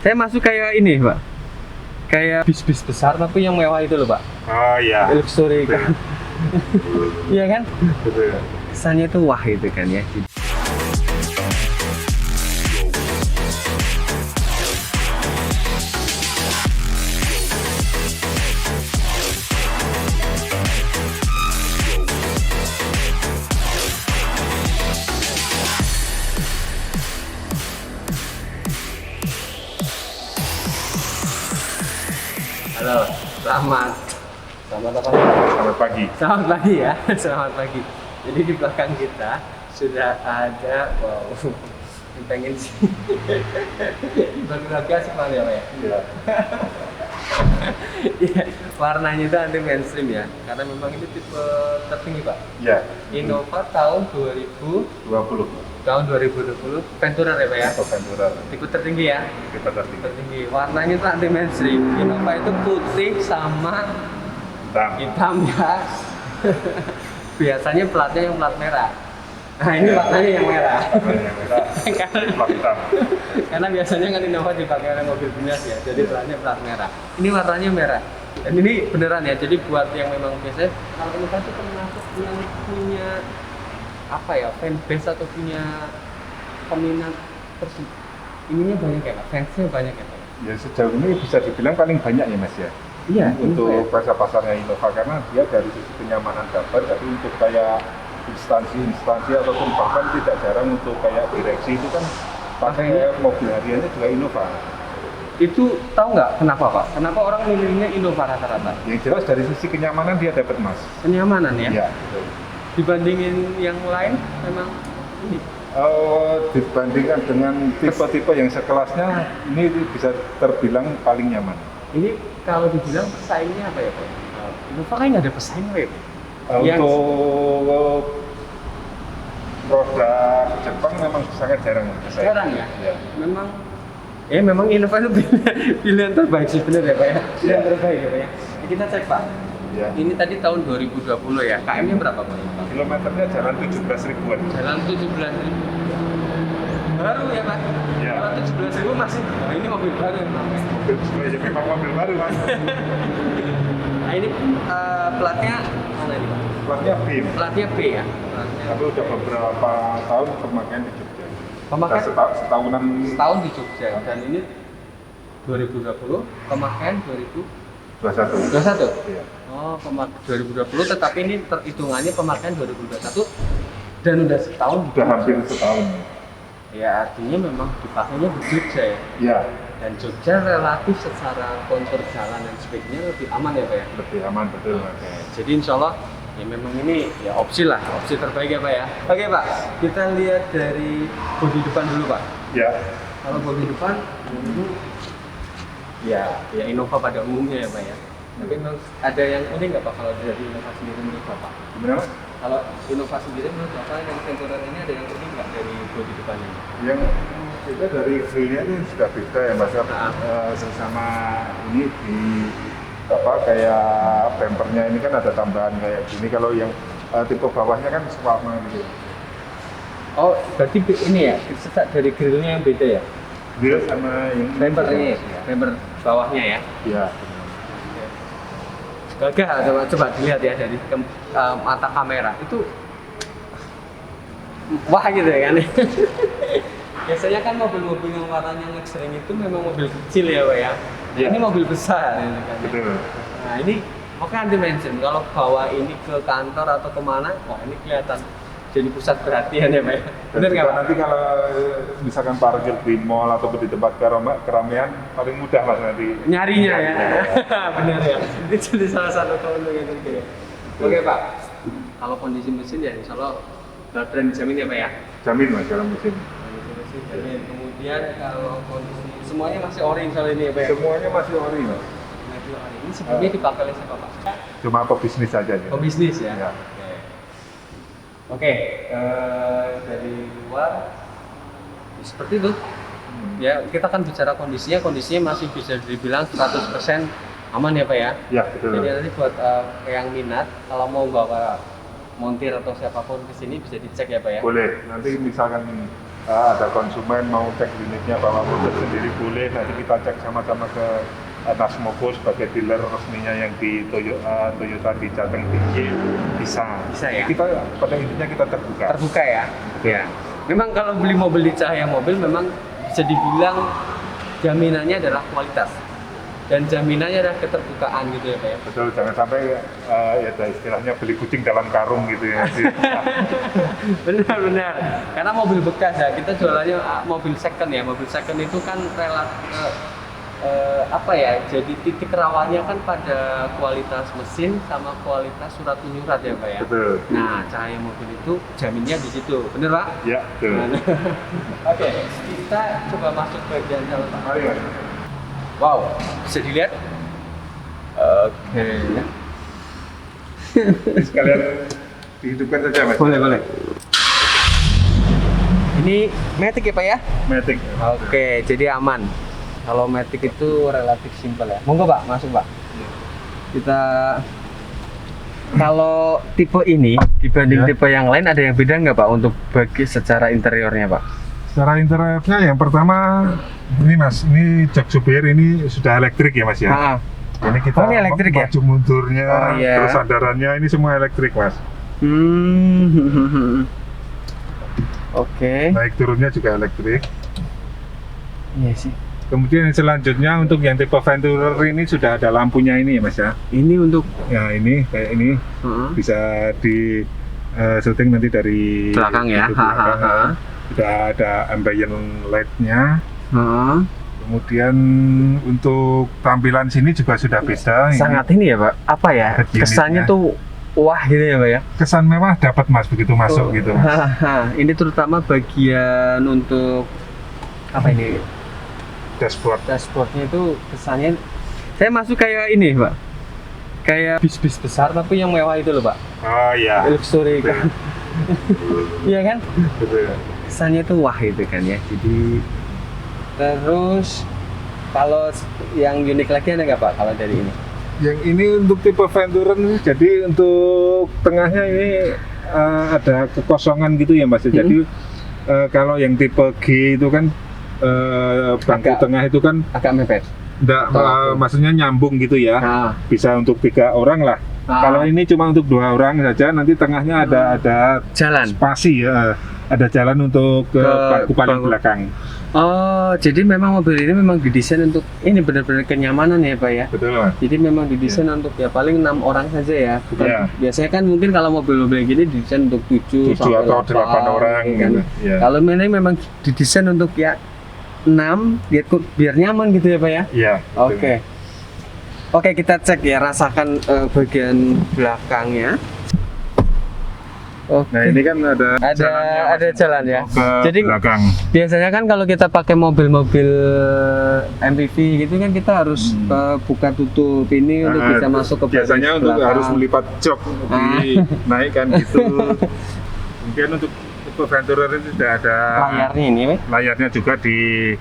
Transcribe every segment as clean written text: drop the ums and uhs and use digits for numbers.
Saya masuk kayak ini, Pak. Kayak bis-bis besar tapi yang mewah itu loh, Pak. Oh iya. Luxury kan. Iya kan? Betul. Kesannya tuh wah itu kan ya. Halo, selamat apa nih? Selamat pagi. Selamat pagi ya, selamat pagi. Jadi di belakang kita sudah ada, wow, yang pengen sih. Bagi-bagi asik banget ya, Pak ya? Iya. Iya, warnanya itu anti mainstream ya, karena memang ini tipe tertinggi Pak. Iya. Innova tahun 2020 Venturer ya Pak ya? Atau Venturer. Tipe tertinggi ya? Kita tertinggi. Tertinggi, warnanya itu anti mainstream. Innova itu putih sama hitam ya. Biasanya platnya yang plat merah. Nah ini warnanya yang merah. Warnanya yang merah. Plat hitam. Karena biasanya kan Innova dipakai oleh mobil dinas ya, jadi platnya plat merah. Ini warnanya merah. Dan ini beneran ya, jadi buat yang memang biasanya kalau Innova itu termasuk yang punya apa ya, fanbase atau punya peminat tersebut. Ininya banyak ya Pak, fansnya banyak ya Pak. Ya sejauh ini bisa dibilang paling banyak ya Mas ya. Iya, untuk pasar-pasarnya Innova karena dia dari sisi kenyamanan gambar, tapi untuk kayak instansi ataupun bahkan tidak jarang untuk kayak direksi itu kan pakai mobil hariannya juga Innova. Itu tahu nggak kenapa Pak? Kenapa orang milihnya Innova rata-rata? Yang jelas dari sisi kenyamanan dia dapat Mas. Kenyamanan ya? Iya, betul. Dibandingin yang lain memang ini. Dibandingkan dengan tipe-tipe yang sekelasnya ini bisa terbilang paling nyaman. Ini kalau dibilang pesaingnya apa ya Pak? Innova kan nggak ada pesaing ya Pak? Untuk produk Jepang memang sangat jarang. Jarang ya? Ya. Memang Innova itu pilihan terbaik sih benar ya Pak ya? Pilihan terbaik ya Pak ya? Kita cek Pak. Ya. Ini tadi tahun 2020 ya, KM-nya berapa Pak? Kilometernya jalan 17 ribuan. Jalan 17.000. Baru ya Pak? Ya. Kalau 17.000 masih, ini mobil baru ya Pak? Ya memang mobil baru Mas. Nah ini platnya mana ini Pak? Platnya B. Platnya B ya? Platnya Tapi udah beberapa tahun pemakaian di Jogja. Pemakaian? Setahunan. Setahun di Jogja, dan ini 2020, pemakaian 2021. Iya. Oh, 2020, tetapi ini hitungannya pemakaian 2021 dan udah setahun. Udah hampir setahun. Ya artinya memang dipakainya di Jogja ya. Iya. Dan Jogja relatif secara kontur jalan dan speknya lebih aman ya Pak ya. Lebih aman betul Mas. Oke, jadi insya Allah ya memang ini ya opsi lah, opsi terbaik ya Pak ya. Oke Pak, kita lihat dari bodi depan dulu Pak. Ya. Kalau bodi depan dulu ya Innova pada umumnya ya Pak ya. Tapi memang ada yang unik nggak Pak kalau dari Innova sendiri menurut Bapak? Gimana Mas? Kalau Innova sendiri menurut Bapak yang Venturer ini ada yang unik nggak dari bodi depannya? Yang kita dari grillnya itu sudah beda ya Mas. Sesama ini di kayak bumpernya ini kan ada tambahan kayak gini. Kalau yang tipe bawahnya kan warna gitu. Oh, berarti ini ya, dari grillnya yang beda ya? Grill sama yang Bumper ini, bumper bawahnya ya? Iya. Gagah, coba dilihat ya dari mata kamera itu wah gitu ya kan. Biasanya kan mobil-mobil yang warnanya ngejreng itu memang mobil kecil ya Pak ya. Ya. Ini mobil besar ini kan. Betul. Nah ini oke anti mention, kalau bawa ini ke kantor atau kemana, wah ini kelihatan jadi pusat perhatian ya Pak ya. Bener nggak Pak? Nanti kalau misalkan parkir di mall atau di tempat keramaian paling mudah Mas nanti Nyarinya ya. Bener ya. Itu jadi salah satu keuntungan itu ya. Oke Pak, kalau kondisi mesin ya insya Allah brand dijamin ya Pak ya. Jamin Mas dalam musim. Jamin. Kemudian kalau kondisi semuanya masih ori soal ini ya Pak ya. Semuanya masih ori Mas. Masih ori. Ini sebelumnya dipakai oleh siapa Pak? Cuma pebisnis saja. Pebisnis ya. Ya. Oke, dari luar seperti itu. Ya, kita kan bicara kondisinya masih bisa dibilang 100% aman ya Pak ya. Ya, betul. Jadi nanti buat yang minat, kalau mau bawa montir atau siapapun ke sini bisa dicek ya Pak ya. Boleh. Nanti misalkan ada konsumen mau cek unitnya bawa mobil sendiri boleh, nanti kita cek sama-sama ke Nasmogo sebagai dealer resminya yang di Toyota di Jateng Tinggi bisa ya. Kita pada intinya kita terbuka ya. Ya. Memang kalau beli mobil di Cahaya Mobil memang bisa dibilang jaminannya adalah kualitas dan jaminannya adalah keterbukaan gitu ya Pak ya. Betul, jangan sampai ya ada istilahnya beli kucing dalam karung gitu ya. Benar. Karena mobil bekas ya, kita jualannya mobil second ya. Mobil second itu kan relatif jadi titik rawannya kan pada kualitas mesin sama kualitas surat menyurat ya Pak ya. Betul. Nah, Cahaya Mobil itu jaminnya di situ, bener Pak? Ya, betul. Oke, kita coba masuk bagian dalam Pak. Mari. Wow, bisa dilihat? Oke. Sekalian dihidupkan saja Mas. Boleh. Ini Matic ya Pak ya? Matic. Oke, jadi aman. Kalau Matic itu relatif simpel ya. Monggo Pak, masuk Pak. Kita kalau tipe ini dibanding tipe yang lain ada yang beda nggak Pak untuk bagi secara interiornya Pak? Secara interiornya yang pertama ini Mas, ini jok supir ini sudah elektrik ya Mas ya. Ini kita ini elektrik ya? maju mundurnya, iya. terus sandarannya ini semua elektrik Mas. Oke. Naik turunnya juga elektrik. Iya sih. Kemudian yang selanjutnya untuk yang tipe Venturer ini sudah ada lampunya ini ya Mas ya. Ini untuk ya ini kayak ini bisa di syuting nanti dari belakang ya. Sudah ada ambient light-nya. Kemudian untuk tampilan sini juga sudah beda. Sangat ini ya Pak. Apa ya? Kesannya tuh wah gitu ya Pak ya. Kesan mewah dapat Mas begitu masuk gitu. Ini terutama bagian untuk apa ini? Dashboardnya itu kesannya saya masuk kayak ini Pak, kayak bis-bis besar tapi yang mewah itu loh Pak. Oh iya, luxury kan. Iya kan, betul. Kesannya tuh wah itu kan ya. Jadi terus kalau yang unik lagi ada nggak Pak kalau dari ini? Yang ini untuk tipe Venturer nih, jadi untuk tengahnya ini ada kekosongan gitu ya Mas. Jadi kalau yang tipe G itu kan bangku tengah itu kan agak mepet. Enggak, maksudnya nyambung gitu ya. Bisa untuk 3 orang lah. Kalau ini cuma untuk 2 orang saja, nanti tengahnya ada jalan spasi ya. Ada jalan untuk ke bangku paling belakang. Oh, jadi memang mobil ini memang didesain untuk ini benar-benar kenyamanan ya Pak ya? Betul Mas. Jadi memang didesain untuk ya paling 6 orang saja ya? Bukan, biasanya kan mungkin kalau mobil-mobil gini didesain untuk 7 atau 8 orang kan? Kalau ini memang didesain untuk ya 6 biar nyaman gitu ya Pak ya? Iya. Oke, kita cek ya, rasakan bagian belakangnya. Nah ini kan ada jalan ya. Jadi belakang. Biasanya kan kalau kita pakai mobil-mobil MPV gitu kan kita harus buka tutup ini untuk bisa masuk ke biasanya untuk harus melipat jok dinaikkan gitu. Kemudian untuk Venturer ini sudah ada layarnya ini, layarnya juga di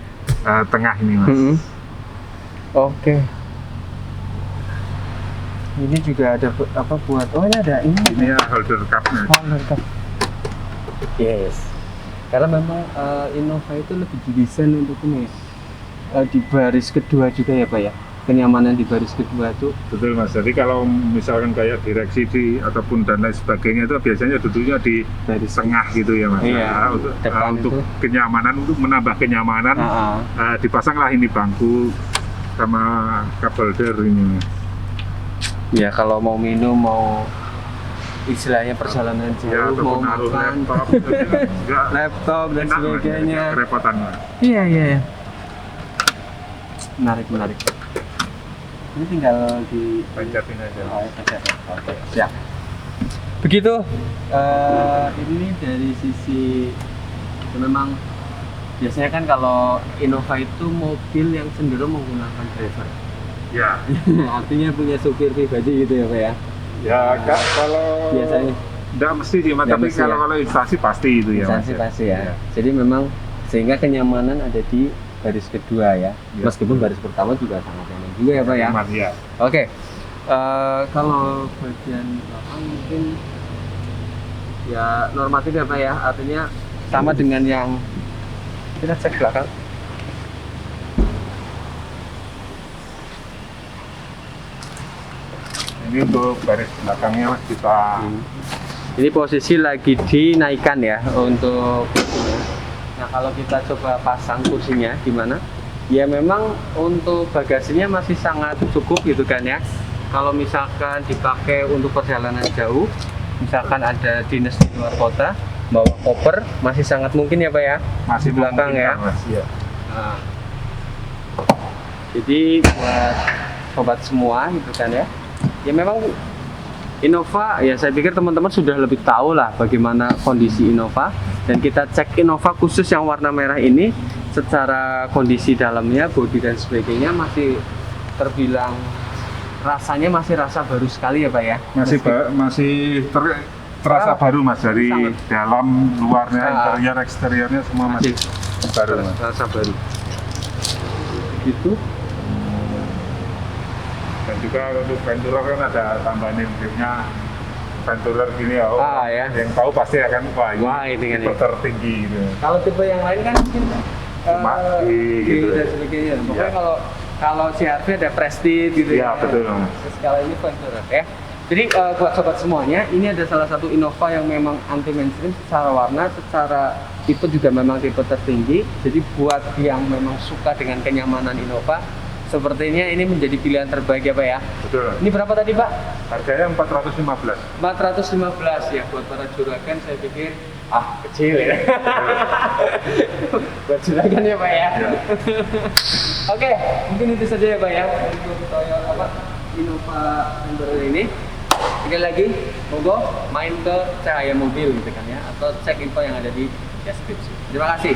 tengah ini Mas. Oke. Ini juga ada apa buat? Oh ini ada ini. Ini ya holder cupnya. Holder cup. Yes. Karena memang Innova itu lebih didesain untuk ini di baris kedua juga ya Pak ya. Kenyamanan di baris kedua itu. Betul Mas. Jadi kalau misalkan kayak direksi ataupun dan lain sebagainya itu biasanya duduknya di baris tengah gitu ya Mas. Iya. Untuk kenyamanan, untuk menambah kenyamanan, dipasanglah ini bangku sama cup holder ini. Ya kalau mau minum, mau istilahnya perjalanan jauh, mau makan, laptop dan sebagainya. Kerepotan. Iya. Menarik. Ini tinggal di pencetin aja. Oke, siap. Begitu. Ini dari sisi memang biasanya kan kalau Innova itu mobil yang cenderung menggunakan driver. Ya. Artinya punya supir pribadi gitu ya Pak ya? Ya kalau biasanya tidak mesti sih, tapi kalau instansi pasti itu ya. Instansi pasti ya. Jadi memang sehingga kenyamanan ada di baris kedua ya. Meskipun baris pertama juga sangat nyaman juga ya Pak ya. Ya. Oke. Kalau bagian belakang mungkin ya normatif ya Pak ya. Artinya sama dengan yang Kita cek belakang. Ini untuk baris belakangnya Mas kita Ini posisi lagi dinaikkan ya untuk kursinya. Nah kalau kita coba pasang kursinya gimana? Ya memang untuk bagasinya masih sangat cukup gitu kan ya. Kalau misalkan dipakai untuk perjalanan jauh, misalkan ada dinas di luar kota, bawa koper masih sangat mungkin ya Pak ya? masih Di belakang ya. Mas, ya. Nah, jadi buat sobat semua gitu kan ya. Ya memang Innova ya saya pikir teman-teman sudah lebih tahu lah bagaimana kondisi Innova, dan kita cek Innova khusus yang warna merah ini secara kondisi dalamnya, bodi dan sebagainya masih terbilang rasanya masih rasa baru sekali ya Pak ya. Masih terasa baru Mas dari sangat. dalam luarnya, interior eksteriornya semua masih baru Mas. Rasa baru. Itu Dan juga untuk Venturer kan ada tambahan intimnya Venturer gini ya. Ya. Yang tahu pasti akan Wah, ini kan tipe ya. tertinggi gitu. Kalau tipe yang lain kan mungkin Gitu dan ya. sebagainya. Pokoknya Iya. kalau CR-V ada Prestige gitu Iya, betul, Mas. Terus kalau ini Venturer ya. Jadi buat sobat semuanya, ini ada salah satu Innova yang memang anti mainstream secara warna, secara tipe juga memang tipe tertinggi. Jadi buat yang memang suka dengan kenyamanan Innova, sepertinya ini menjadi pilihan terbaik ya Pak ya. Betul. Ini berapa tadi Pak? Harganya 415. 415 ya, buat para juragan saya pikir kecil ya. Buat juragan ya Pak ya. Oke, mungkin itu saja ya Pak ya untuk Toyota Innova Venturer ini. Sekali lagi, monggo main ke Cahaya Mobil gitu kan ya, atau cek info yang ada di deskripsi. Terima kasih.